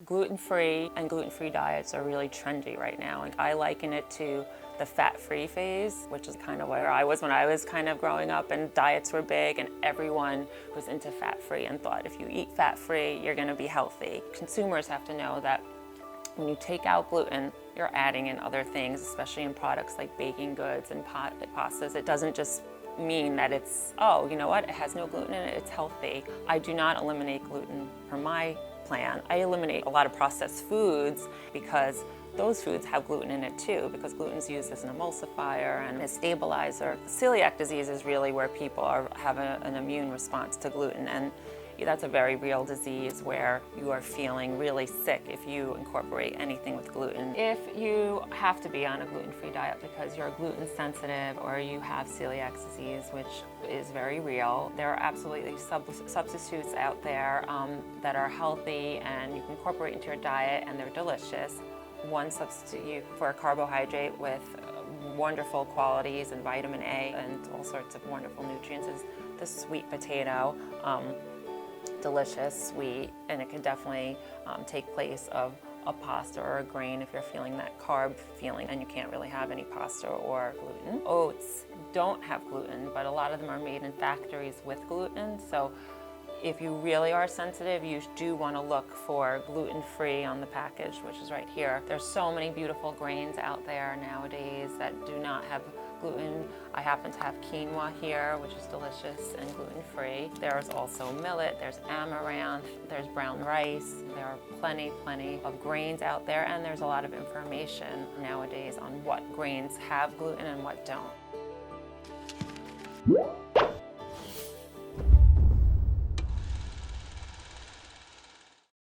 Gluten-free and gluten-free diets are really trendy right now, and I liken it to the fat-free phase, which is kind of where I was when I was kind of growing up and diets were big and everyone was into fat-free and thought if you eat fat-free, you're gonna be healthy. Consumers have to know that when you take out gluten, you're adding in other things, especially in products like baking goods and pastas. It doesn't just mean that it's, oh, you know what, it has no gluten in it, it's healthy. I do not eliminate gluten from my plan. I eliminate a lot of processed foods because those foods have gluten in it too, because gluten is used as an emulsifier and a stabilizer. Celiac disease is really where people have an immune response to gluten, and that's a very real disease where you are feeling really sick if you incorporate anything with gluten. If you have to be on a gluten-free diet because you're gluten sensitive or you have celiac disease, which is very real, there are absolutely substitutes out there that are healthy and you can incorporate into your diet and they're delicious. One substitute for a carbohydrate with wonderful qualities and vitamin A and all sorts of wonderful nutrients is the sweet potato. Delicious, sweet, and it can definitely take place of a pasta or a grain if you're feeling that carb feeling and you can't really have any pasta or gluten. Oats don't have gluten, but a lot of them are made in factories with gluten, so if you really are sensitive, you do want to look for gluten-free on the package, which is right here. There's so many beautiful grains out there nowadays that do not have gluten. I happen to have quinoa here, which is delicious and gluten-free. There's also millet, there's amaranth, there's brown rice. There are plenty of grains out there, and there's a lot of information nowadays on what grains have gluten and what don't.